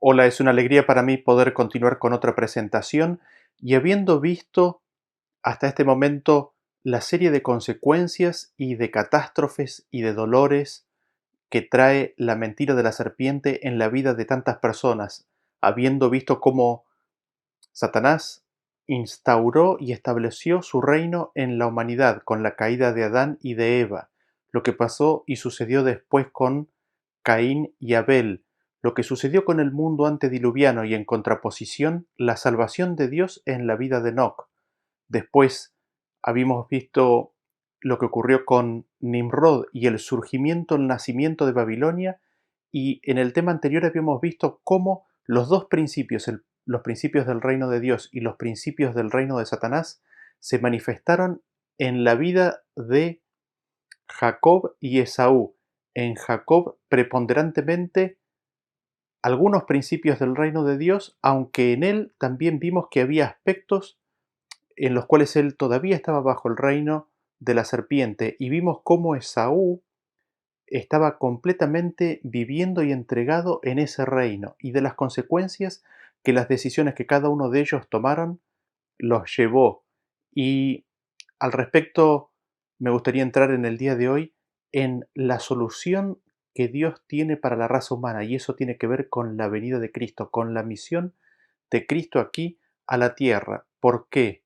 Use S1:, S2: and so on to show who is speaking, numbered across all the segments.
S1: Hola, es una alegría para mí poder continuar con otra presentación y habiendo visto hasta este momento la serie de consecuencias y de catástrofes y de dolores que trae la mentira de la serpiente en la vida de tantas personas, habiendo visto cómo Satanás instauró y estableció su reino en la humanidad con la caída de Adán y de Eva, lo que pasó y sucedió después con Caín y Abel, lo que sucedió con el mundo antediluviano y en contraposición la salvación de Dios en la vida de Enoc. Después habíamos visto lo que ocurrió con Nimrod y el surgimiento, el nacimiento de Babilonia, y en el tema anterior habíamos visto cómo los dos principios, los principios del reino de Dios y los principios del reino de Satanás, se manifestaron en la vida de Jacob y Esaú. En Jacob preponderantemente algunos principios del reino de Dios, aunque en él también vimos que había aspectos en los cuales él todavía estaba bajo el reino de la serpiente, y vimos cómo Esaú estaba completamente viviendo y entregado en ese reino, y de las consecuencias que las decisiones que cada uno de ellos tomaron los llevó. Y al respecto, me gustaría entrar en el día de hoy en la solución que Dios tiene para la raza humana, y eso tiene que ver con la venida de Cristo, con la misión de Cristo aquí a la tierra. ¿Por qué?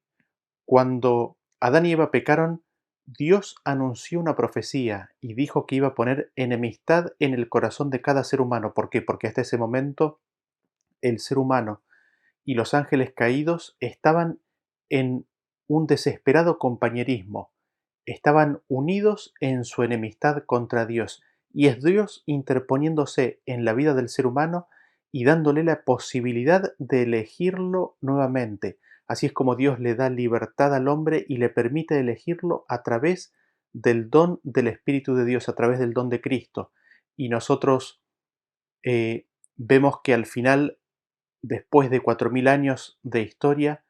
S1: Cuando Adán y Eva pecaron, Dios anunció una profecía y dijo que iba a poner enemistad en el corazón de cada ser humano. ¿Por qué? Porque hasta ese momento el ser humano y los ángeles caídos estaban en un desesperado compañerismo, estaban unidos en su enemistad contra Dios, y es Dios interponiéndose en la vida del ser humano y dándole la posibilidad de elegirlo nuevamente. Así es como Dios le da libertad al hombre y le permite elegirlo a través del don del Espíritu de Dios, a través del don de Cristo. Y nosotros eh, vemos que al final, después de 4000 años de historia,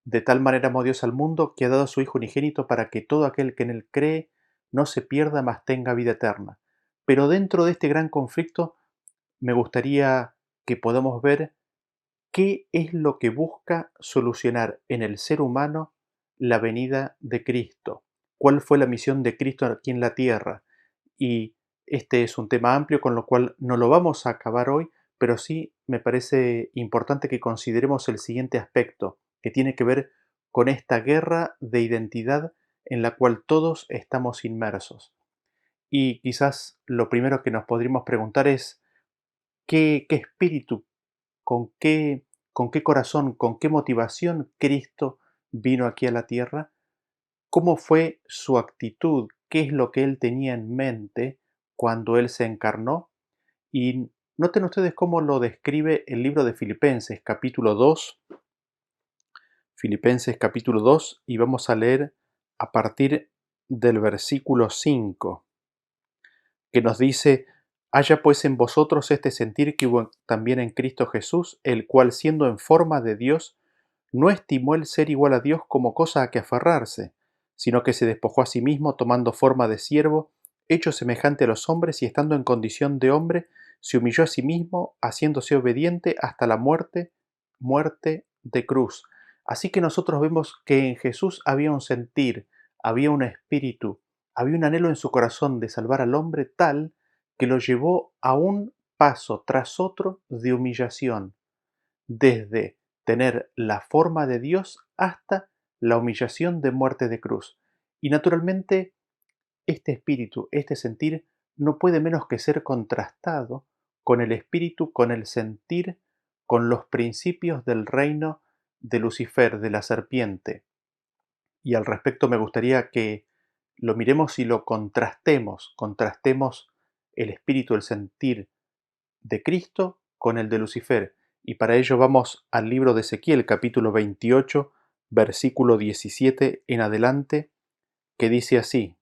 S1: de tal manera amó Dios al mundo que ha dado a su Hijo unigénito para que todo aquel que en él cree no se pierda, mas tenga vida eterna. Pero dentro de este gran conflicto me gustaría que podamos ver qué es lo que busca solucionar en el ser humano la venida de Cristo. ¿Cuál fue la misión de Cristo aquí en la tierra? Y este es un tema amplio con lo cual no lo vamos a acabar hoy, pero sí me parece importante que consideremos el siguiente aspecto, que tiene que ver con esta guerra de identidad en la cual todos estamos inmersos. Y quizás lo primero que nos podríamos preguntar es, ¿qué espíritu, con con qué corazón, con qué motivación Cristo vino aquí a la tierra? ¿Cómo fue su actitud? ¿Qué es lo que él tenía en mente cuando él se encarnó? Y noten ustedes cómo lo describe el libro de Filipenses, capítulo 2. Filipenses, capítulo 2, y vamos a leer a partir del versículo 5, que nos dice: haya pues en vosotros este sentir que hubo también en Cristo Jesús, el cual siendo en forma de Dios, no estimó el ser igual a Dios como cosa a que aferrarse, sino que se despojó a sí mismo tomando forma de siervo, hecho semejante a los hombres y estando en condición de hombre, se humilló a sí mismo, haciéndose obediente hasta la muerte, muerte de cruz. Así que nosotros vemos que en Jesús había un sentir, había un espíritu, había un anhelo en su corazón de salvar al hombre tal que lo llevó a un paso tras otro de humillación, desde tener la forma de Dios hasta la humillación de muerte de cruz. Y naturalmente, este espíritu, este sentir, no puede menos que ser contrastado con el espíritu, con el sentir, con los principios del reino de Lucifer, de la serpiente. Y al respecto me gustaría que lo miremos y lo contrastemos el espíritu, el sentir de Cristo con el de Lucifer. Y para ello vamos al libro de Ezequiel, capítulo 28, versículo 17 en adelante, que dice así: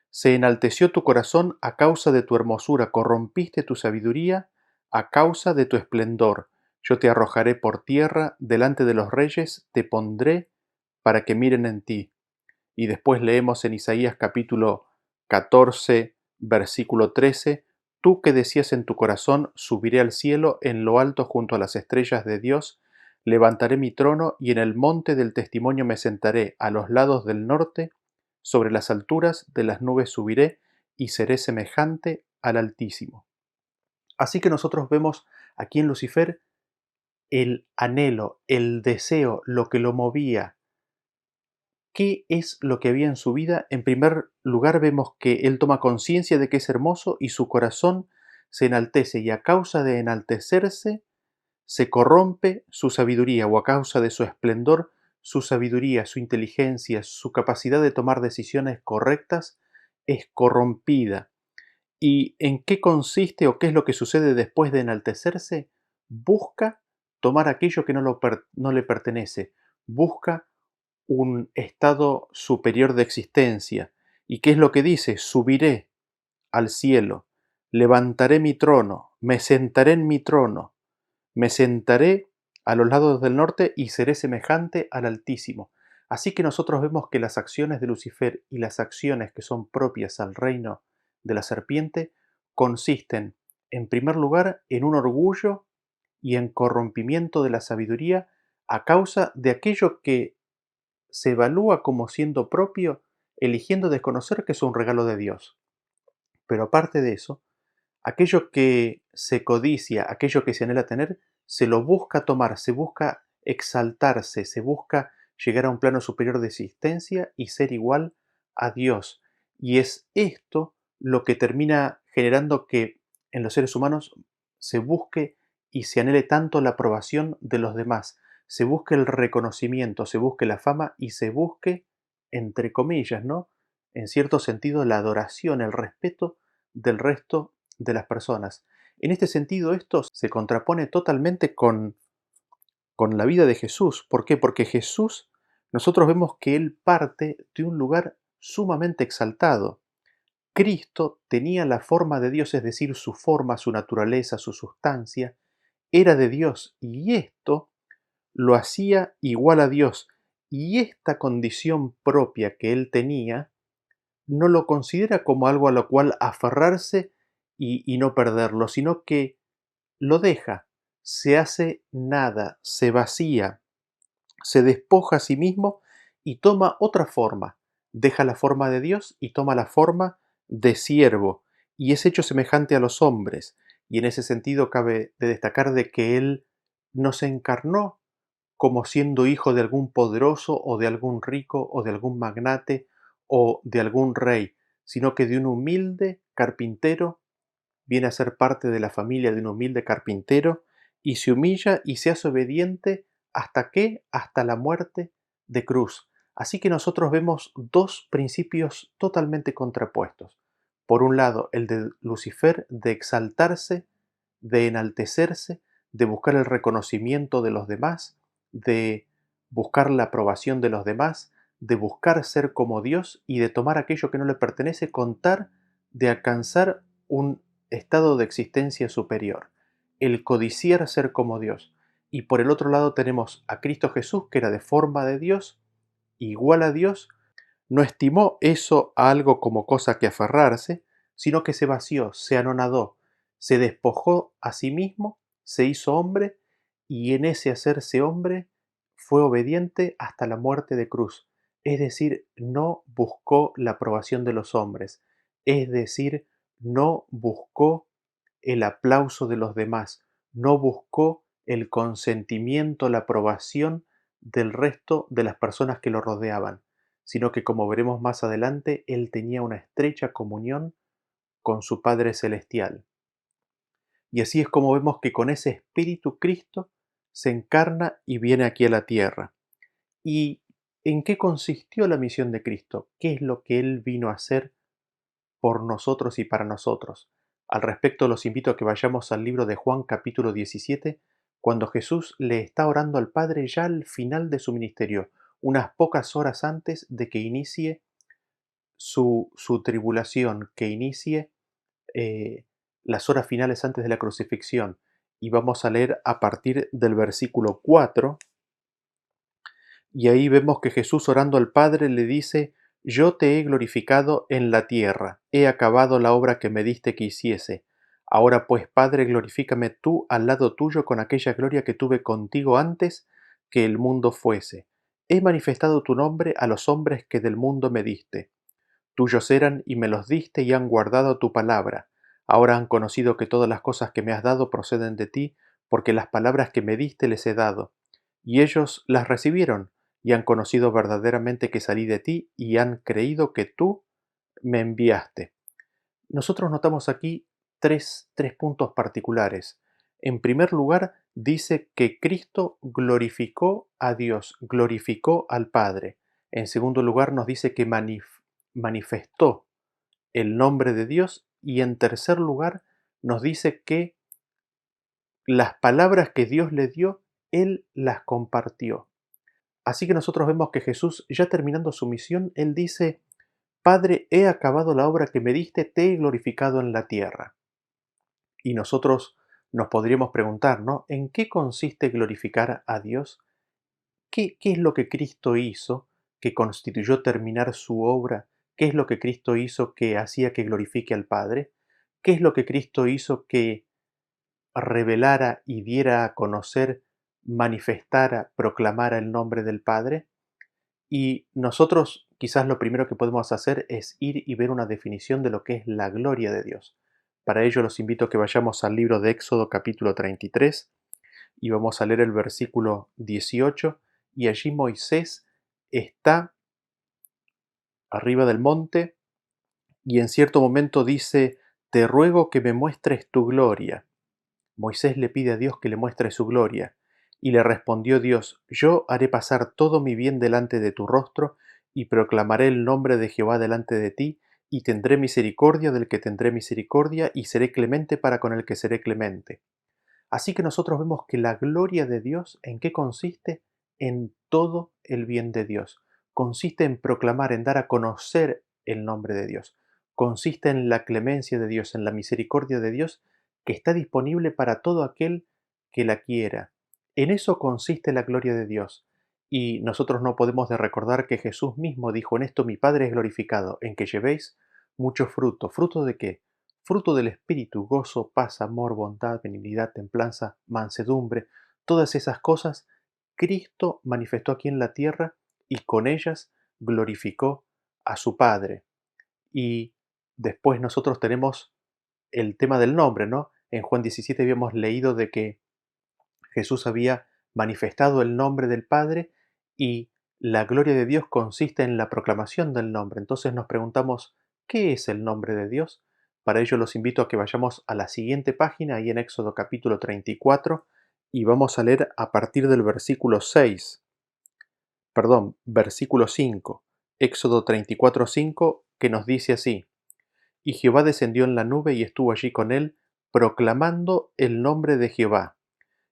S1: se enalteció tu corazón a causa de tu hermosura, corrompiste tu sabiduría a causa de tu esplendor. Yo te arrojaré por tierra, delante de los reyes te pondré para que miren en ti. Y después leemos en Isaías capítulo 14, versículo 13, Tú que decías en tu corazón, subiré al cielo, en lo alto junto a las estrellas de Dios, levantaré mi trono y en el monte del testimonio me sentaré, a los lados del norte, sobre las alturas de las nubes subiré y seré semejante al Altísimo. Así que nosotros vemos aquí en Lucifer el anhelo, el deseo, lo que lo movía. ¿Qué es lo que había en su vida? En primer lugar vemos que él toma conciencia de que es hermoso y su corazón se enaltece y a causa de enaltecerse se corrompe su sabiduría o a causa de su esplendor, su sabiduría, su inteligencia, su capacidad de tomar decisiones correctas es corrompida. ¿Y en qué consiste o qué es lo que sucede después de enaltecerse? Busca tomar aquello que no le pertenece, busca un estado superior de existencia. ¿Y qué es lo que dice? Subiré al cielo, levantaré mi trono, me sentaré en mi trono, me sentaré a los lados del norte y seré semejante al Altísimo. Así que nosotros vemos que las acciones de Lucifer y las acciones que son propias al reino de la serpiente consisten, en primer lugar, en un orgullo y en corrompimiento de la sabiduría a causa de aquello que se evalúa como siendo propio, eligiendo desconocer que es un regalo de Dios. Pero aparte de eso, aquello que se codicia, aquello que se anhela tener, se lo busca tomar, se busca exaltarse, se busca llegar a un plano superior de existencia y ser igual a Dios. Y es esto lo que termina generando que en los seres humanos se busque y se anhele tanto la aprobación de los demás, se busque el reconocimiento, se busque la fama y se busque, entre comillas, ¿no? En cierto sentido, la adoración, el respeto del resto de las personas. En este sentido, esto se contrapone totalmente con la vida de Jesús. ¿Por qué? Porque Jesús, nosotros vemos que Él parte de un lugar sumamente exaltado. Cristo tenía la forma de Dios, es decir, su forma, su naturaleza, su sustancia, era de Dios y esto lo hacía igual a Dios. Y esta condición propia que Él tenía, no lo considera como algo a lo cual aferrarse y no perderlo, sino que lo deja, se hace nada, se vacía, se despoja a sí mismo y toma otra forma. Deja la forma de Dios y toma la forma de siervo y es hecho semejante a los hombres. Y en ese sentido cabe de destacar de que Él no se encarnó como siendo hijo de algún poderoso o de algún rico o de algún magnate o de algún rey, sino que de un humilde carpintero, viene a ser parte de la familia de un humilde carpintero y se humilla y se hace obediente hasta qué, hasta la muerte de cruz. Así que nosotros vemos dos principios totalmente contrapuestos. Por un lado, el de Lucifer de exaltarse, de enaltecerse, de buscar el reconocimiento de los demás, de buscar la aprobación de los demás, de buscar ser como Dios y de tomar aquello que no le pertenece, contar de alcanzar un estado de existencia superior, el codiciar ser como Dios. Y por el otro lado tenemos a Cristo Jesús, que era de forma de Dios, igual a Dios, no estimó eso a algo como cosa que aferrarse, sino que se vació, se anonadó, se despojó a sí mismo, se hizo hombre y en ese hacerse hombre fue obediente hasta la muerte de cruz. Es decir, no buscó la aprobación de los hombres, es decir, no buscó el aplauso de los demás, no buscó el consentimiento, la aprobación del resto de las personas que lo rodeaban, sino que como veremos más adelante, él tenía una estrecha comunión con su Padre Celestial. Y así es como vemos que con ese Espíritu Cristo se encarna y viene aquí a la tierra. ¿Y en qué consistió la misión de Cristo? ¿Qué es lo que Él vino a hacer por nosotros y para nosotros? Al respecto, los invito a que vayamos al libro de Juan capítulo 17, cuando Jesús le está orando al Padre ya al final de su ministerio, unas pocas horas antes de que inicie su tribulación, que inicie eh, las horas finales antes de la crucifixión. Y vamos a leer a partir del versículo 4, y ahí vemos que Jesús orando al Padre le dice, yo te he glorificado en la tierra, he acabado la obra que me diste que hiciese. Ahora pues, Padre, glorifícame tú al lado tuyo con aquella gloria que tuve contigo antes que el mundo fuese. He manifestado tu nombre a los hombres que del mundo me diste. Tuyos eran y me los diste y han guardado tu palabra. Ahora han conocido que todas las cosas que me has dado proceden de ti, porque las palabras que me diste les he dado. Y ellos las recibieron y han conocido verdaderamente que salí de ti y han creído que tú me enviaste. Nosotros notamos aquí tres puntos particulares. En primer lugar, dice que Cristo glorificó a Dios, glorificó al Padre. En segundo lugar, nos dice que manifestó el nombre de Dios. Y en tercer lugar, nos dice que las palabras que Dios le dio, Él las compartió. Así que nosotros vemos que Jesús, ya terminando su misión, Él dice: Padre, he acabado la obra que me diste, te he glorificado en la tierra. Y nosotros nos podríamos preguntar, ¿no? ¿En qué consiste glorificar a Dios? ¿Qué es lo que Cristo hizo que constituyó terminar su obra? ¿Qué es lo que Cristo hizo que hacía que glorifique al Padre? ¿Qué es lo que Cristo hizo que revelara y diera a conocer, manifestara, proclamara el nombre del Padre? Y nosotros quizás lo primero que podemos hacer es ir y ver una definición de lo que es la gloria de Dios. Para ello los invito a que vayamos al libro de Éxodo capítulo 33 y vamos a leer el versículo 18, y allí Moisés está arriba del monte y en cierto momento dice: Te ruego que me muestres tu gloria. Moisés le pide a Dios que le muestre su gloria, y le respondió Dios: Yo haré pasar todo mi bien delante de tu rostro, y proclamaré el nombre de Jehová delante de ti, y tendré misericordia del que tendré misericordia, y seré clemente para con el que seré clemente. Así que nosotros vemos que la gloria de Dios, ¿en qué consiste? En todo el bien de Dios. Consiste en proclamar, en dar a conocer el nombre de Dios. Consiste en la clemencia de Dios, en la misericordia de Dios, que está disponible para todo aquel que la quiera. En eso consiste la gloria de Dios. Y nosotros no podemos de recordar que Jesús mismo dijo: En esto mi Padre es glorificado, en que llevéis mucho fruto. ¿Fruto de qué? Fruto del Espíritu: gozo, paz, amor, bondad, benignidad, templanza, mansedumbre. Todas esas cosas Cristo manifestó aquí en la tierra y con ellas glorificó a su Padre. Y después nosotros tenemos el tema del nombre, ¿no? En Juan 17 habíamos leído de que Jesús había manifestado el nombre del Padre, y la gloria de Dios consiste en la proclamación del nombre. Entonces nos preguntamos, ¿qué es el nombre de Dios? Para ello los invito a que vayamos a la siguiente página, ahí en Éxodo capítulo 34, y vamos a leer a partir del versículo 6, perdón, versículo 5. Éxodo 34, 5, que nos dice así: Y Jehová descendió en la nube y estuvo allí con él, proclamando el nombre de Jehová.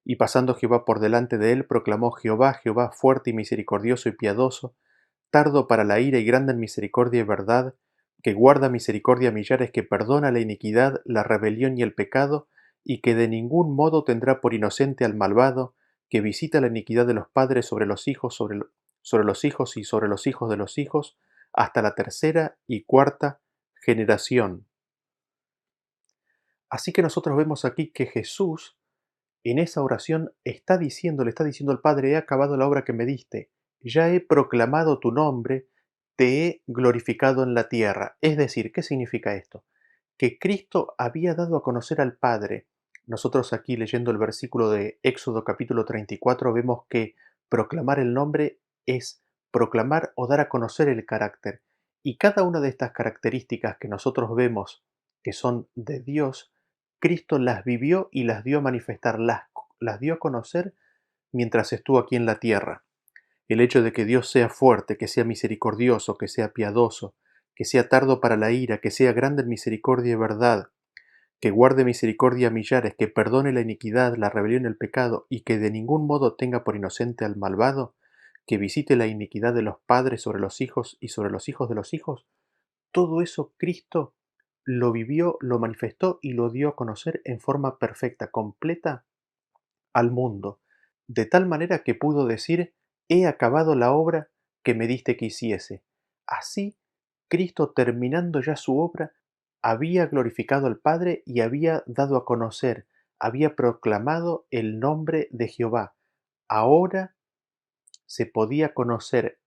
S1: Y pasando Jehová por delante de él, proclamó: Jehová, Jehová, fuerte y misericordioso y piadoso, tardo para la ira y grande en misericordia y verdad, que guarda misericordia a millares, que perdona la iniquidad, la rebelión y el pecado, y que de ningún modo tendrá por inocente al malvado, que visita la iniquidad de los padres sobre los hijos, sobre los hijos y sobre los hijos de los hijos, hasta la tercera y cuarta generación. Así que nosotros vemos aquí que Jesús, en esa oración, le está diciendo al Padre: He acabado la obra que me diste, ya he proclamado tu nombre, te he glorificado en la tierra. Es decir, ¿qué significa esto? Que Cristo había dado a conocer al Padre. Nosotros aquí, leyendo el versículo de Éxodo capítulo 34, vemos que proclamar el nombre es proclamar o dar a conocer el carácter. Y cada una de estas características que nosotros vemos que son de Dios, Cristo las vivió y las dio a manifestar, las dio a conocer mientras estuvo aquí en la tierra. El hecho de que Dios sea fuerte, que sea misericordioso, que sea piadoso, que sea tardo para la ira, que sea grande en misericordia y verdad, que guarde misericordia a millares, que perdone la iniquidad, la rebelión y el pecado, y que de ningún modo tenga por inocente al malvado, que visite la iniquidad de los padres sobre los hijos y sobre los hijos de los hijos. Todo eso Cristo lo vivió, lo manifestó y lo dio a conocer en forma perfecta, completa al mundo, de tal manera que pudo decir: He acabado la obra que me diste que hiciese. Así, Cristo, terminando ya su obra, había glorificado al Padre y había dado a conocer, había proclamado el nombre de Jehová. Ahora se podía conocer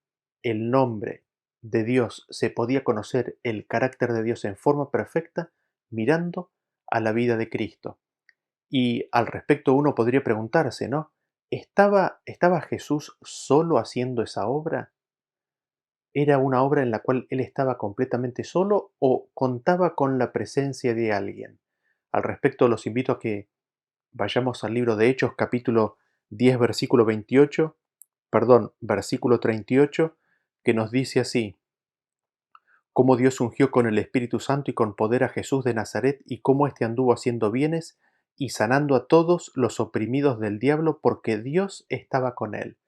S1: el nombre de Dios, se podía conocer el carácter de Dios en forma perfecta mirando a la vida de Cristo. Y al respecto uno podría preguntarse, ¿no? ¿Estaba Jesús solo haciendo esa obra? ¿Era una obra en la cual él estaba completamente solo o contaba con la presencia de alguien? Al respecto los invito a que vayamos al libro de Hechos, capítulo 10, versículo 28, perdón, versículo 38, que nos dice así: cómo Dios ungió con el Espíritu Santo y con poder a Jesús de Nazaret, y cómo éste anduvo haciendo bienes y sanando a todos los oprimidos del diablo, porque Dios estaba con él.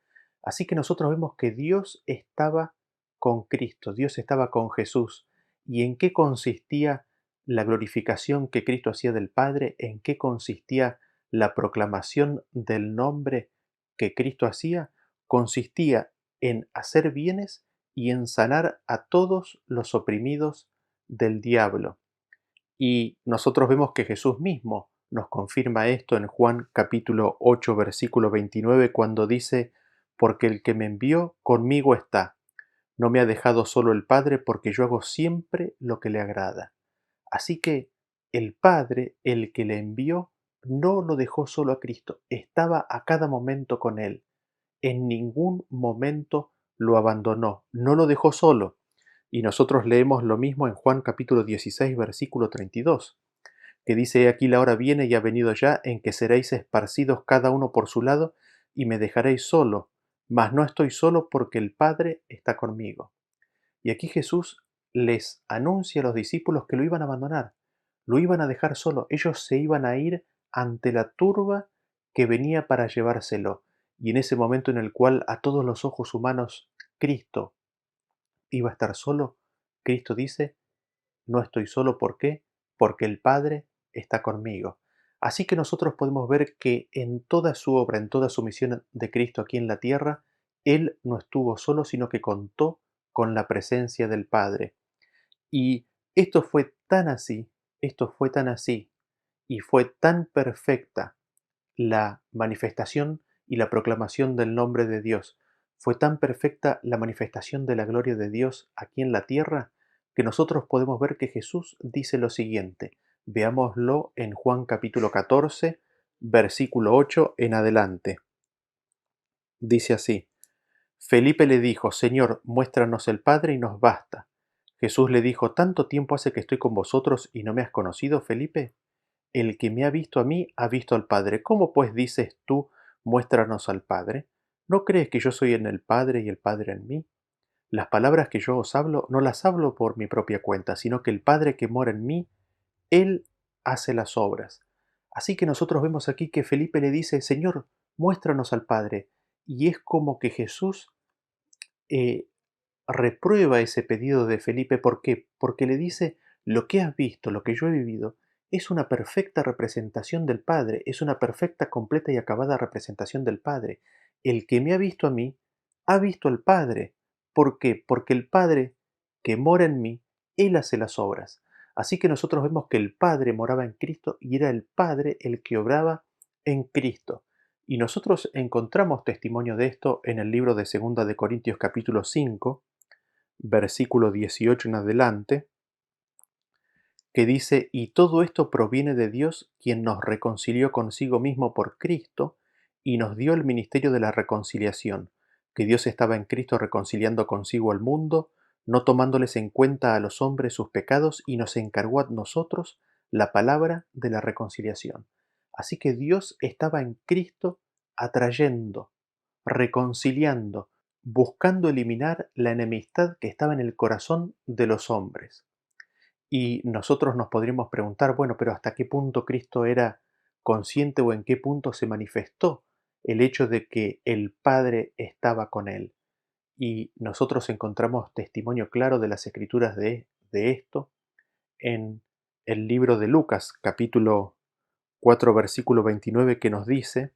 S1: Así que nosotros vemos que Dios estaba con Cristo, Dios estaba con Jesús. ¿Y en qué consistía la glorificación que Cristo hacía del Padre? ¿En qué consistía la proclamación del nombre que Cristo hacía? Consistía en hacer bienes y en sanar a todos los oprimidos del diablo. Y nosotros vemos que Jesús mismo nos confirma esto en Juan capítulo 8 versículo 29 cuando dice: porque el que me envió conmigo está, no me ha dejado solo el Padre, porque yo hago siempre lo que le agrada. Así que el Padre, el que le envió, no lo dejó solo a Cristo, estaba a cada momento con él. En ningún momento lo abandonó, no lo dejó solo. Y nosotros leemos lo mismo en Juan capítulo 16, versículo 32, que dice: "He aquí la hora viene y ha venido ya en que seréis esparcidos cada uno por su lado, y me dejaréis solo, mas no estoy solo porque el Padre está conmigo". Y aquí Jesús les anuncia a los discípulos que lo iban a abandonar, lo iban a dejar solo, ellos se iban a ir ante la turba que venía para llevárselo. Y en ese momento en el cual a todos los ojos humanos Cristo iba a estar solo, Cristo dice: no estoy solo, ¿por qué? Porque el Padre está conmigo. Así que nosotros podemos ver que en toda su obra, en toda su misión de Cristo aquí en la tierra, Él no estuvo solo, sino que contó con la presencia del Padre. Y esto fue tan así, esto fue tan así, y fue tan perfecta la manifestación y la proclamación del nombre de Dios. Fue tan perfecta la manifestación de la gloria de Dios aquí en la tierra que nosotros podemos ver que Jesús dice lo siguiente. Veámoslo en Juan capítulo 14, versículo 8 en adelante. Dice así: Felipe le dijo: Señor, muéstranos el Padre y nos basta. Jesús le dijo: ¿Tanto tiempo hace que estoy con vosotros y no me has conocido, Felipe? El que me ha visto a mí ha visto al Padre. ¿Cómo pues dices tú, muéstranos al Padre? ¿No crees que yo soy en el Padre y el Padre en mí? Las palabras que yo os hablo no las hablo por mi propia cuenta, sino que el Padre que mora en mí, Él hace las obras. Así que nosotros vemos aquí que Felipe le dice: Señor, muéstranos al Padre. Y es como que Jesús eh, reprueba ese pedido de Felipe. ¿Por qué? Porque le dice: lo que has visto, lo que yo he vivido, es una perfecta representación del Padre, es una perfecta, completa y acabada representación del Padre. El que me ha visto a mí, ha visto al Padre. ¿Por qué? Porque el Padre que mora en mí, Él hace las obras. Así que nosotros vemos que el Padre moraba en Cristo y era el Padre el que obraba en Cristo. Y nosotros encontramos testimonio de esto en el libro de Segunda de Corintios capítulo 5, versículo 18 en adelante, que dice: y todo esto proviene de Dios, quien nos reconcilió consigo mismo por Cristo y nos dio el ministerio de la reconciliación, que Dios estaba en Cristo reconciliando consigo al mundo, no tomándoles en cuenta a los hombres sus pecados, y nos encargó a nosotros la palabra de la reconciliación. Así que Dios estaba en Cristo atrayendo, reconciliando, buscando eliminar la enemistad que estaba en el corazón de los hombres. Y nosotros nos podríamos preguntar, bueno, pero ¿hasta qué punto Cristo era consciente o en qué punto se manifestó el hecho de que el Padre estaba con él? Y nosotros encontramos testimonio claro de las escrituras de esto en el libro de Lucas, capítulo 4 versículo 29, que nos dice: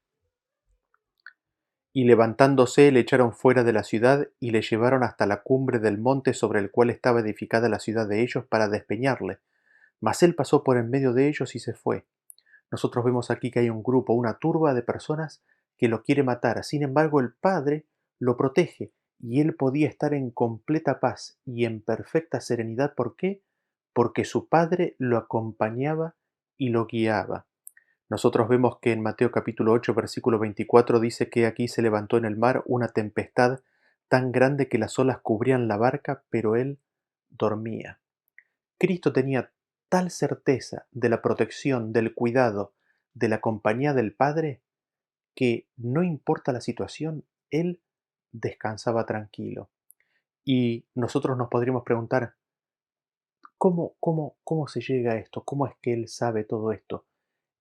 S1: y levantándose le echaron fuera de la ciudad y le llevaron hasta la cumbre del monte sobre el cual estaba edificada la ciudad de ellos para despeñarle. Mas él pasó por en medio de ellos y se fue. Nosotros vemos aquí que hay un grupo, una turba de personas que lo quiere matar. Sin embargo, el Padre lo protege y él podía estar en completa paz y en perfecta serenidad. ¿Por qué? Porque su Padre lo acompañaba y lo guiaba. Nosotros vemos que en Mateo capítulo 8, versículo 24 dice que aquí se levantó en el mar una tempestad tan grande que las olas cubrían la barca, pero él dormía. Cristo tenía tal certeza de la protección, del cuidado, de la compañía del Padre, que no importa la situación, Él descansaba tranquilo. Y nosotros nos podríamos preguntar, ¿cómo se llega a esto? ¿Cómo es que Él sabe todo esto?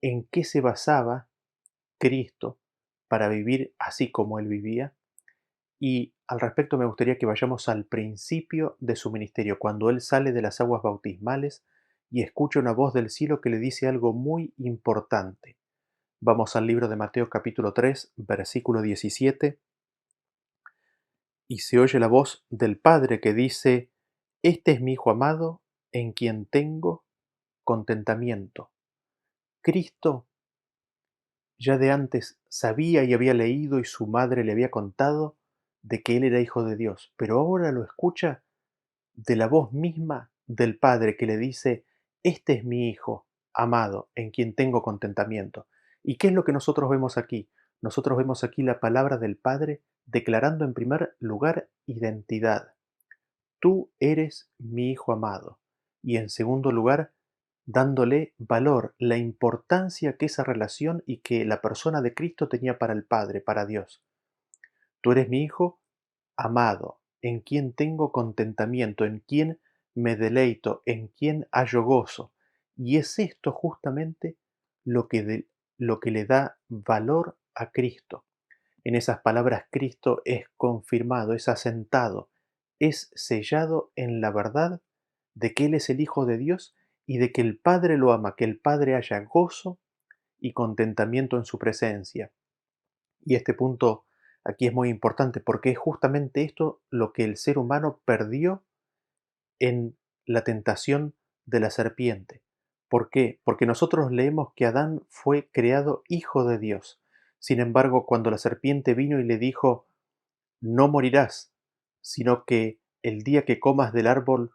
S1: ¿En qué se basaba Cristo para vivir así como Él vivía? Y al respecto me gustaría que vayamos al principio de su ministerio, cuando Él sale de las aguas bautismales y escucha una voz del cielo que le dice algo muy importante. Vamos al libro de Mateo capítulo 3, versículo 17, y se oye la voz del Padre que dice, Este es mi Hijo amado, en quien tengo contentamiento. Cristo ya de antes sabía y había leído y su madre le había contado de que Él era Hijo de Dios, pero ahora lo escucha de la voz misma del Padre que le dice, Este es mi Hijo amado, en quien tengo contentamiento. ¿Y qué es lo que nosotros vemos aquí? Nosotros vemos aquí la palabra del Padre declarando en primer lugar identidad. Tú eres mi Hijo amado. Y en segundo lugar, dándole valor, la importancia que esa relación y que la persona de Cristo tenía para el Padre, para Dios. Tú eres mi Hijo amado, en quien tengo contentamiento, en quien me deleito, en quien hallo gozo. Y es esto justamente lo que le da valor a Cristo. En esas palabras Cristo es confirmado, es asentado, es sellado en la verdad de que Él es el Hijo de Dios y de que el Padre lo ama, que el Padre haya gozo y contentamiento en su presencia. Y este punto aquí es muy importante porque es justamente esto lo que el ser humano perdió en la tentación de la serpiente. ¿Por qué? Porque nosotros leemos que Adán fue creado hijo de Dios. Sin embargo, cuando la serpiente vino y le dijo, no morirás, sino que el día que comas del árbol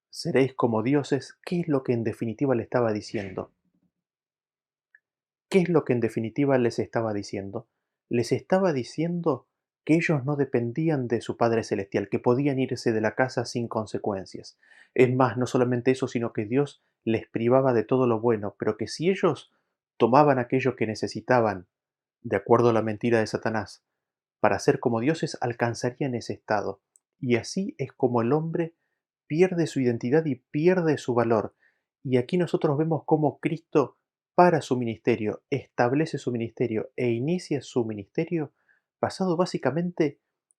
S1: seréis como dioses, ¿qué es lo que en definitiva le estaba diciendo? ¿Qué es lo que en definitiva les estaba diciendo? Les estaba diciendo que ellos no dependían de su Padre Celestial, que podían irse de la casa sin consecuencias. Es más, no solamente eso, sino que Dios les privaba de todo lo bueno, pero que si ellos tomaban aquello que necesitaban, de acuerdo a la mentira de Satanás, para ser como dioses, alcanzarían ese estado. Y así es como el hombre pierde su identidad y pierde su valor. Y aquí nosotros vemos cómo Cristo para su ministerio, establece su ministerio e inicia su ministerio basado básicamente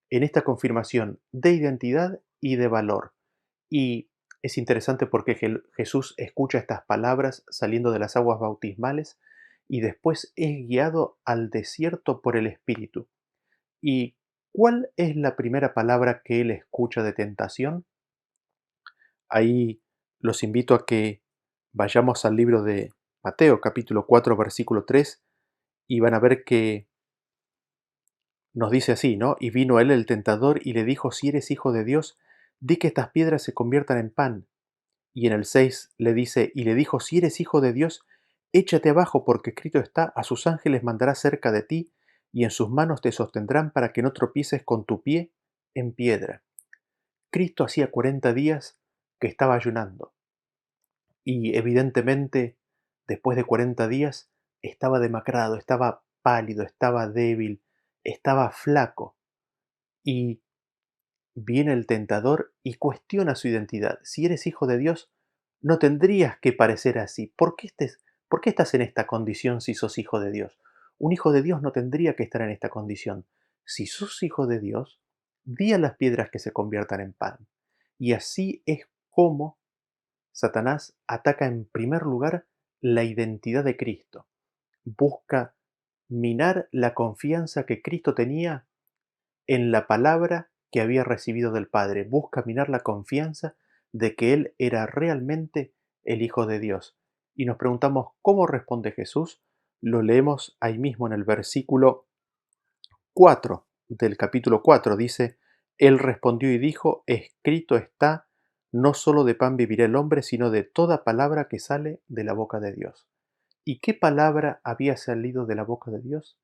S1: en esta confirmación de identidad y de valor. Y es interesante porque Jesús escucha estas palabras saliendo de las aguas bautismales y después es guiado al desierto por el Espíritu. ¿Y cuál es la primera palabra que él escucha de tentación? Ahí los invito a que vayamos al libro de Mateo, capítulo 4, versículo 3, y van a ver que nos dice así, ¿no? Y vino a él el tentador y le dijo, si eres hijo de Dios, di que estas piedras se conviertan en pan. Y en el 6 le dice, y le dijo, si eres hijo de Dios, échate abajo, porque escrito está, a sus ángeles mandará cerca de ti, y en sus manos te sostendrán para que no tropieces con tu pie en piedra. Cristo hacía 40 días que estaba ayunando, y evidentemente, después de 40 días, estaba demacrado, estaba pálido, estaba débil, estaba flaco, y viene el tentador y cuestiona su identidad. Si eres hijo de Dios, no tendrías que parecer así. ¿Por qué estás en esta condición si sos hijo de Dios? Un hijo de Dios no tendría que estar en esta condición. Si sos hijo de Dios, di a las piedras que se conviertan en pan. Y así es como Satanás ataca en primer lugar la identidad de Cristo. Busca minar la confianza que Cristo tenía en la palabra que había recibido del Padre. Busca minar la confianza de que Él era realmente el Hijo de Dios. Y nos preguntamos cómo responde Jesús. Lo leemos ahí mismo en el versículo 4 del capítulo 4. Dice, Él respondió y dijo, escrito está, no solo de pan vivirá el hombre, sino de toda palabra que sale de la boca de Dios. ¿Y qué palabra había salido de la boca de Dios?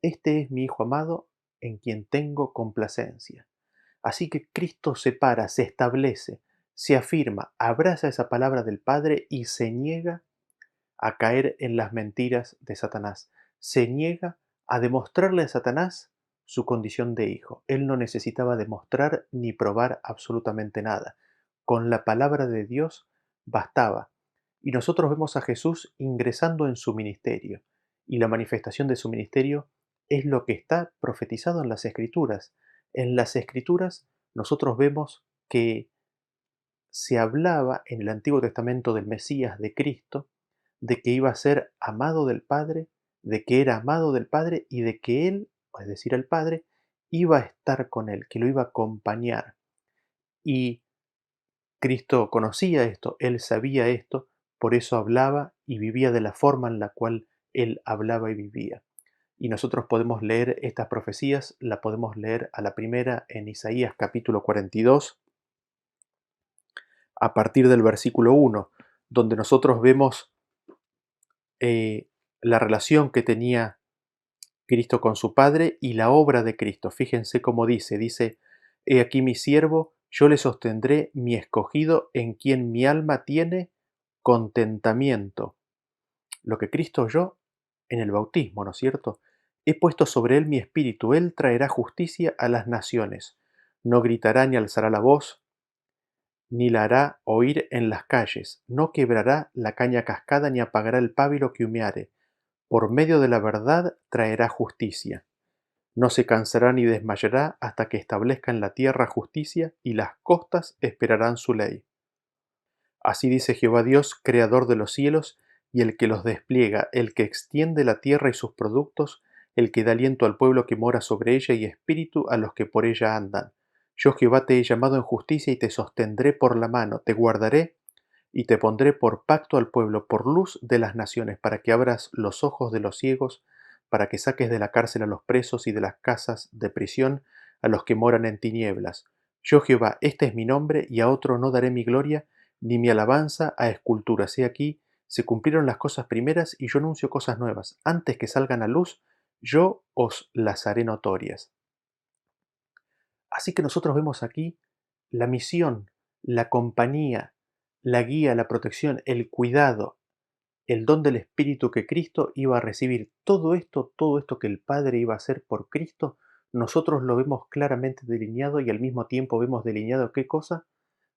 S1: Este es mi Hijo amado, en quien tengo complacencia. Así que Cristo se para, se establece, se afirma, abraza esa palabra del Padre y se niega a caer en las mentiras de Satanás. Se niega a demostrarle a Satanás su condición de hijo. Él no necesitaba demostrar ni probar absolutamente nada. Con la palabra de Dios bastaba. Y nosotros vemos a Jesús ingresando en su ministerio. Y la manifestación de su ministerio es lo que está profetizado en las Escrituras. En las Escrituras nosotros vemos que se hablaba en el Antiguo Testamento del Mesías, de Cristo, de que iba a ser amado del Padre, de que era amado del Padre y de que Él, es decir, el Padre, iba a estar con Él, que lo iba a acompañar. Y Cristo conocía esto, Él sabía esto, por eso hablaba y vivía de la forma en la cual Él hablaba y vivía. Y nosotros podemos leer estas profecías, la podemos leer a la primera en Isaías capítulo 42, a partir del versículo 1, donde nosotros vemos eh, la relación que tenía Cristo con su Padre y la obra de Cristo. Fíjense cómo dice, He aquí mi siervo, yo le sostendré, mi escogido, en quien mi alma tiene contentamiento. Lo que Cristo oyó en el bautismo, ¿no es cierto? He puesto sobre él mi espíritu, él traerá justicia a las naciones. No gritará ni alzará la voz, ni la hará oír en las calles, no quebrará la caña cascada, ni apagará el pábilo que humeare. Por medio de la verdad traerá justicia. No se cansará ni desmayará hasta que establezca en la tierra justicia, y las costas esperarán su ley. Así dice Jehová Dios, creador de los cielos, y el que los despliega, el que extiende la tierra y sus productos, el que da aliento al pueblo que mora sobre ella y espíritu a los que por ella andan. Yo Jehová te he llamado en justicia y te sostendré por la mano, te guardaré y te pondré por pacto al pueblo, por luz de las naciones, para que abras los ojos de los ciegos, para que saques de la cárcel a los presos y de las casas de prisión a los que moran en tinieblas. Yo Jehová, este es mi nombre, y a otro no daré mi gloria, ni mi alabanza a esculturas. He aquí, se cumplieron las cosas primeras, y yo anuncio cosas nuevas. Antes que salgan a luz, yo os las haré notorias. Así que nosotros vemos aquí la misión, la compañía, la guía, la protección, el cuidado, el don del Espíritu que Cristo iba a recibir. Todo esto que el Padre iba a hacer por Cristo, nosotros lo vemos claramente delineado y al mismo tiempo vemos delineado ¿qué cosa?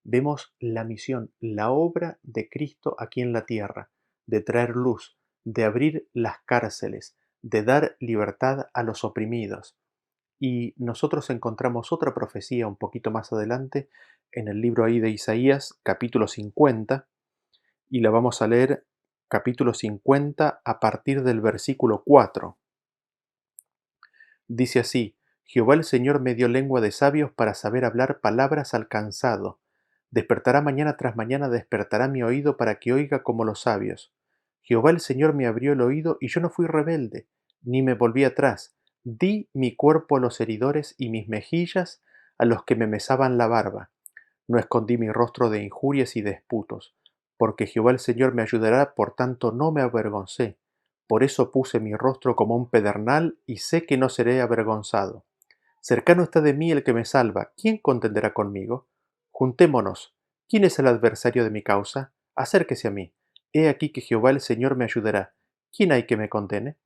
S1: Vemos la misión, la obra de Cristo aquí en la tierra, de traer luz, de abrir las cárceles, de dar libertad a los oprimidos. Y nosotros encontramos otra profecía un poquito más adelante en el libro ahí de Isaías, capítulo 50, y la vamos a leer capítulo 50 a partir del versículo 4. Dice así, Jehová el Señor me dio lengua de sabios para saber hablar palabras al cansado. Despertará mañana tras mañana, despertará mi oído para que oiga como los sabios. Jehová el Señor me abrió el oído y yo no fui rebelde, ni me volví atrás. Di mi cuerpo a los heridores y mis mejillas a los que me mesaban la barba. No escondí mi rostro de injurias y de disputos, porque Jehová el Señor me ayudará, por tanto no me avergoncé. Por eso puse mi rostro como un pedernal y sé que no seré avergonzado. Cercano está de mí el que me salva. ¿Quién contenderá conmigo? Juntémonos. ¿Quién es el adversario de mi causa? Acérquese a mí. He aquí que Jehová el Señor me ayudará. ¿Quién hay que me condene?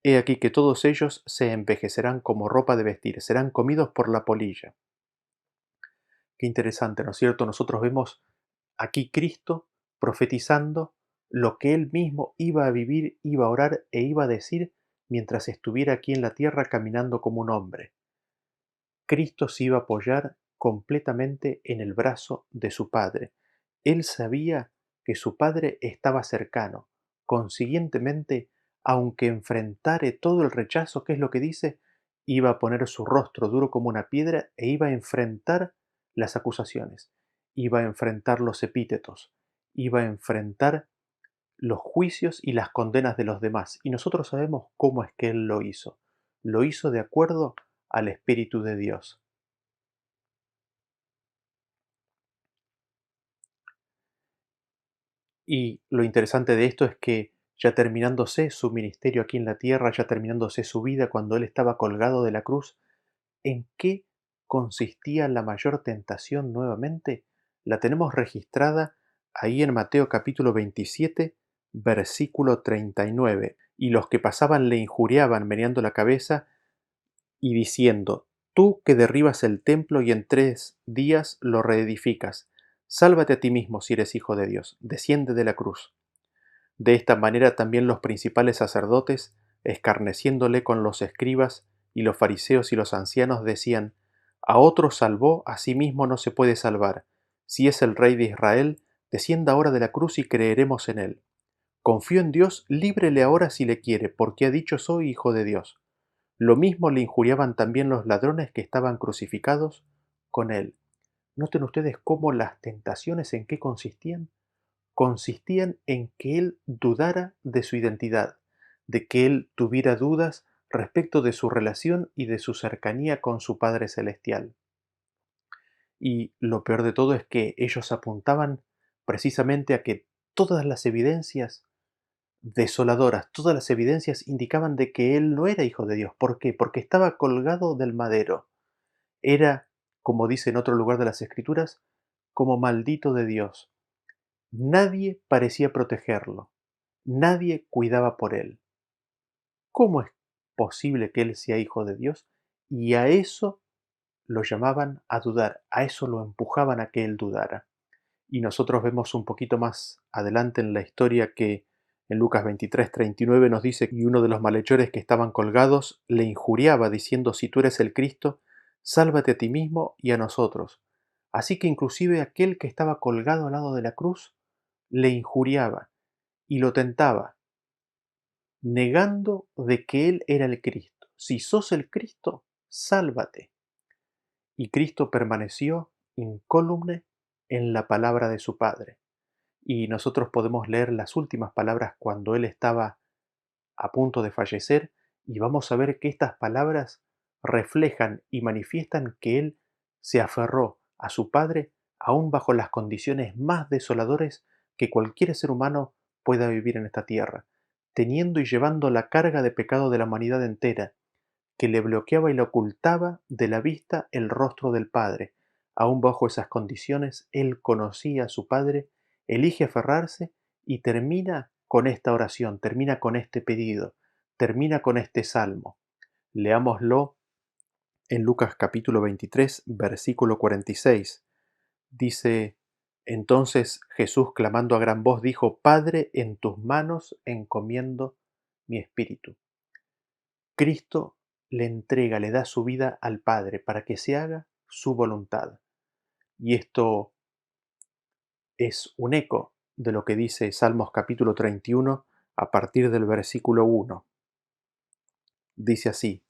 S1: He aquí que todos ellos se envejecerán como ropa de vestir, serán comidos por la polilla. Qué interesante, ¿no es cierto? Nosotros vemos aquí Cristo profetizando lo que él mismo iba a vivir, iba a orar e iba a decir mientras estuviera aquí en la tierra caminando como un hombre. Cristo se iba a apoyar completamente en el brazo de su Padre. Él sabía que su Padre estaba cercano. Consiguientemente, aunque enfrentare todo el rechazo, ¿qué es lo que dice? Iba a poner su rostro duro como una piedra e iba a enfrentar las acusaciones, iba a enfrentar los epítetos, iba a enfrentar los juicios y las condenas de los demás. Y nosotros sabemos cómo es que Él lo hizo. Lo hizo de acuerdo al Espíritu de Dios. Y lo interesante de esto es que ya terminándose su ministerio aquí en la tierra, ya terminándose su vida cuando Él estaba colgado de la cruz, ¿en qué consistía la mayor tentación nuevamente? La tenemos registrada ahí en Mateo capítulo 27, versículo 39. Y los que pasaban le injuriaban meneando la cabeza y diciendo: Tú que derribas el templo y en 3 días lo reedificas, sálvate a ti mismo si eres hijo de Dios, desciende de la cruz. De esta manera también los principales sacerdotes, escarneciéndole con los escribas y los fariseos y los ancianos, decían: A otro salvó, a sí mismo no se puede salvar. Si es el rey de Israel, descienda ahora de la cruz y creeremos en él. Confío en Dios, líbrele ahora si le quiere, porque ha dicho: soy hijo de Dios. Lo mismo le injuriaban también los ladrones que estaban crucificados con él. Noten ustedes cómo las tentaciones en qué consistían en que él dudara de su identidad, de que él tuviera dudas respecto de su relación y de su cercanía con su Padre Celestial. Y lo peor de todo es que ellos apuntaban precisamente a que todas las evidencias desoladoras, todas las evidencias indicaban de que él no era hijo de Dios. ¿Por qué? Porque estaba colgado del madero. Era, como dice en otro lugar de las Escrituras, como maldito de Dios. Nadie parecía protegerlo. Nadie cuidaba por él. ¿Cómo es posible que él sea hijo de Dios? Y a eso lo llamaban a dudar, a eso lo empujaban a que él dudara. Y nosotros vemos un poquito más adelante en la historia que en Lucas 23:39 nos dice que uno de los malhechores que estaban colgados le injuriaba diciendo: si tú eres el Cristo, sálvate a ti mismo y a nosotros. Así que inclusive aquel que estaba colgado al lado de la cruz le injuriaba y lo tentaba, negando de que él era el Cristo. Si sos el Cristo, sálvate. Y Cristo permaneció incólume en la palabra de su Padre. Y nosotros podemos leer las últimas palabras cuando él estaba a punto de fallecer y vamos a ver que estas palabras reflejan y manifiestan que él se aferró a su Padre aún bajo las condiciones más desoladoras que cualquier ser humano pueda vivir en esta tierra, teniendo y llevando la carga de pecado de la humanidad entera, que le bloqueaba y le ocultaba de la vista el rostro del Padre. Aún bajo esas condiciones, él conocía a su Padre, elige aferrarse y termina con esta oración, termina con este pedido, termina con este salmo. Leámoslo en Lucas capítulo 23, versículo 46. Dice: Entonces Jesús, clamando a gran voz, dijo: Padre, en tus manos encomiendo mi espíritu. Cristo le entrega, le da su vida al Padre para que se haga su voluntad. Y esto es un eco de lo que dice Salmos capítulo 31 a partir del versículo 1. Dice así: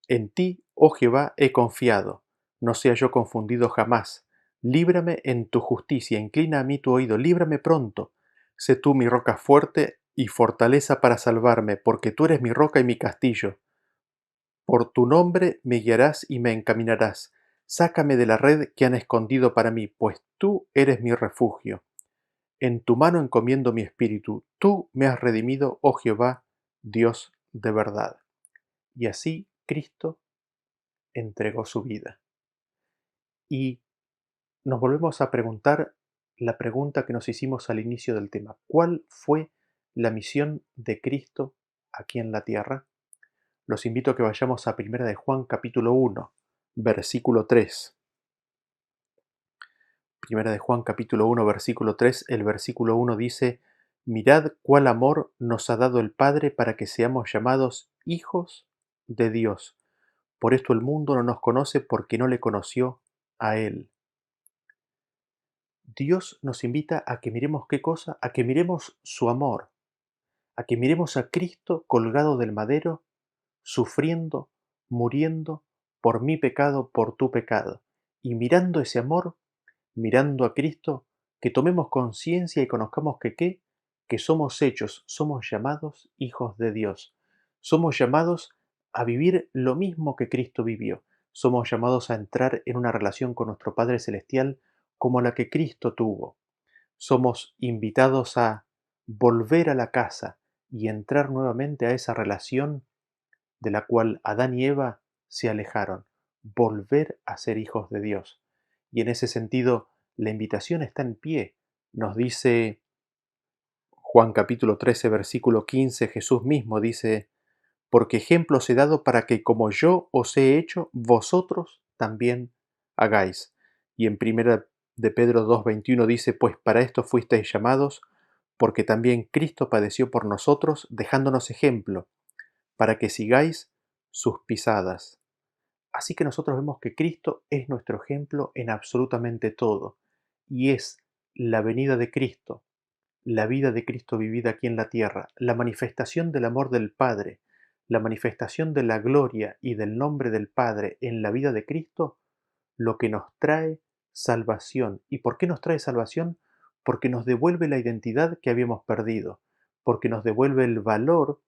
S1: En ti, oh Jehová, he confiado, no sea yo confundido jamás. Líbrame en tu justicia, inclina a mí tu oído, líbrame pronto. Sé tú mi roca fuerte y fortaleza para salvarme, porque tú eres mi roca y mi castillo. Por tu nombre me guiarás y me encaminarás. Sácame de la red que han escondido para mí, pues tú eres mi refugio. En tu mano encomiendo mi espíritu. Tú me has redimido, oh Jehová, Dios de verdad. Y así Cristo entregó su vida. Y nos volvemos a preguntar la pregunta que nos hicimos al inicio del tema. ¿Cuál fue la misión de Cristo aquí en la tierra? Los invito a que vayamos a Primera de Juan capítulo 1, versículo 3. Primera de Juan capítulo 1, versículo 3, el versículo 1 dice: Mirad cuál amor nos ha dado el Padre para que seamos llamados hijos de Dios. Por esto el mundo no nos conoce porque no le conoció a Él. Dios nos invita a que miremos qué cosa, a que miremos su amor, a que miremos a Cristo colgado del madero, sufriendo, muriendo por mi pecado, por tu pecado. Y mirando ese amor, mirando a Cristo, que tomemos conciencia y conozcamos que ¿qué? Que somos hechos, somos llamados hijos de Dios. Somos llamados a vivir lo mismo que Cristo vivió. Somos llamados a entrar en una relación con nuestro Padre Celestial como la que Cristo tuvo. Somos invitados a volver a la casa y entrar nuevamente a esa relación de la cual Adán y Eva se alejaron, volver a ser hijos de Dios. Y en ese sentido, la invitación está en pie. Nos dice Juan capítulo 13, versículo 15, Jesús mismo dice, porque ejemplo os he dado para que como yo os he hecho, vosotros también hagáis. Y en primera de Pedro 2:21 dice, pues para esto fuisteis llamados, porque también Cristo padeció por nosotros, dejándonos ejemplo, para que sigáis sus pisadas. Así que nosotros vemos que Cristo es nuestro ejemplo en absolutamente todo, y es la venida de Cristo, la vida de Cristo vivida aquí en la tierra, la manifestación del amor del Padre, la manifestación de la gloria y del nombre del Padre en la vida de Cristo, lo que nos trae salvación. ¿Y por qué nos trae salvación? Porque nos devuelve la identidad que habíamos perdido, porque nos devuelve el valor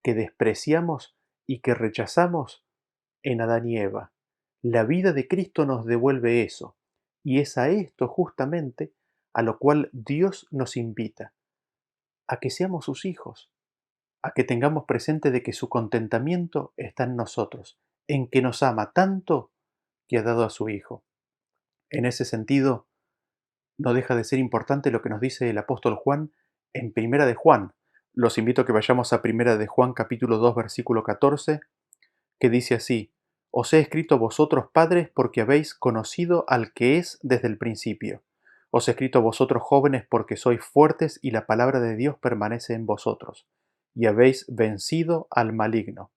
S1: que despreciamos y que rechazamos en Adán y Eva. La vida de Cristo nos devuelve eso, y es a esto justamente a lo cual Dios nos invita, a que seamos sus hijos, a que tengamos presente de que su contentamiento está en nosotros, en que nos ama tanto que ha dado a su Hijo. En ese sentido, no deja de ser importante lo que nos dice el apóstol Juan en Primera de Juan. Los invito a que vayamos a Primera de Juan capítulo 2 versículo 14, que dice así, os he escrito a vosotros padres porque habéis conocido al que es desde el principio. Os he escrito a vosotros jóvenes porque sois fuertes y la palabra de Dios permanece en vosotros, y habéis vencido al maligno.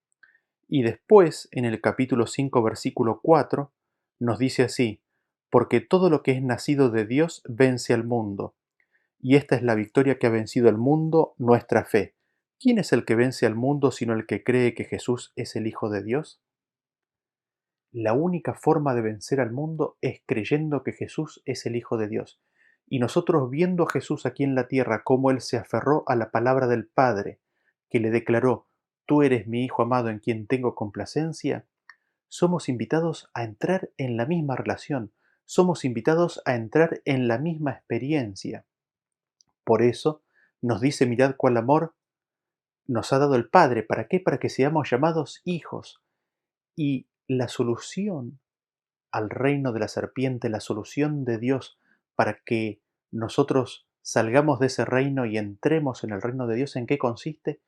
S1: Y después, en el capítulo 5 versículo 4, nos dice así, porque todo lo que es nacido de Dios vence al mundo, y esta es la victoria que ha vencido al mundo, nuestra fe. ¿Quién es el que vence al mundo sino el que cree que Jesús es el Hijo de Dios? La única forma de vencer al mundo es creyendo que Jesús es el Hijo de Dios. Y nosotros viendo a Jesús aquí en la tierra, cómo Él se aferró a la palabra del Padre, que le declaró, tú eres mi Hijo amado en quien tengo complacencia, somos invitados a entrar en la misma relación, somos invitados a entrar en la misma experiencia. Por eso nos dice, mirad cuál amor nos ha dado el Padre. ¿Para qué? Para que seamos llamados hijos. Y la solución al reino de la serpiente, la solución de Dios para que nosotros salgamos de ese reino y entremos en el reino de Dios, ¿en qué consiste?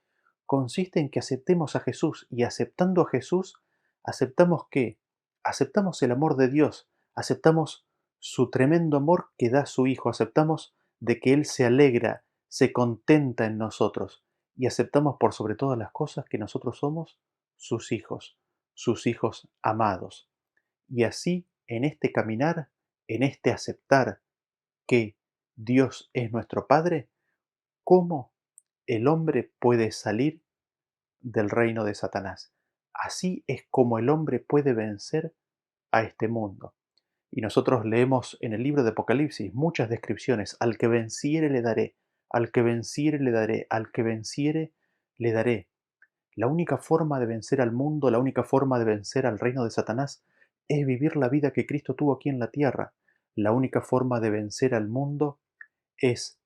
S1: Consiste en que aceptemos a Jesús y aceptando a Jesús, ¿aceptamos qué? Aceptamos el amor de Dios, aceptamos su tremendo amor que da su Hijo, aceptamos de que Él se alegra, se contenta en nosotros y aceptamos por sobre todas las cosas que nosotros somos sus hijos amados. Y así, en este caminar, en este aceptar que Dios es nuestro Padre, ¿cómo el hombre puede salir del reino de Satanás? Así es como el hombre puede vencer a este mundo. Y nosotros leemos en el libro de Apocalipsis muchas descripciones. Al que venciere le daré, al que venciere le daré, al que venciere le daré. La única forma de vencer al mundo, la única forma de vencer al reino de Satanás es vivir la vida que Cristo tuvo aquí en la tierra. La única forma de vencer al mundo es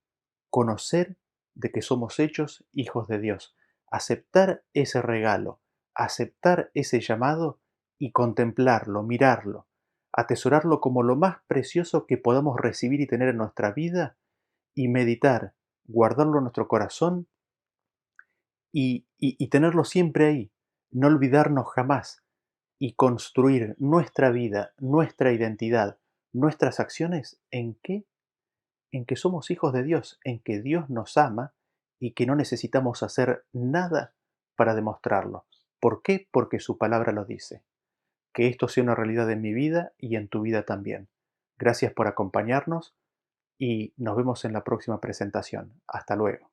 S1: conocer de que somos hechos hijos de Dios, aceptar ese regalo, aceptar ese llamado y contemplarlo, mirarlo, atesorarlo como lo más precioso que podamos recibir y tener en nuestra vida y meditar, guardarlo en nuestro corazón y tenerlo siempre ahí, no olvidarnos jamás y construir nuestra vida, nuestra identidad, nuestras acciones, ¿en qué? En que somos hijos de Dios, en que Dios nos ama y que no necesitamos hacer nada para demostrarlo. ¿Por qué? Porque su palabra lo dice. Que esto sea una realidad en mi vida y en tu vida también. Gracias por acompañarnos y nos vemos en la próxima presentación. Hasta luego.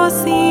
S2: così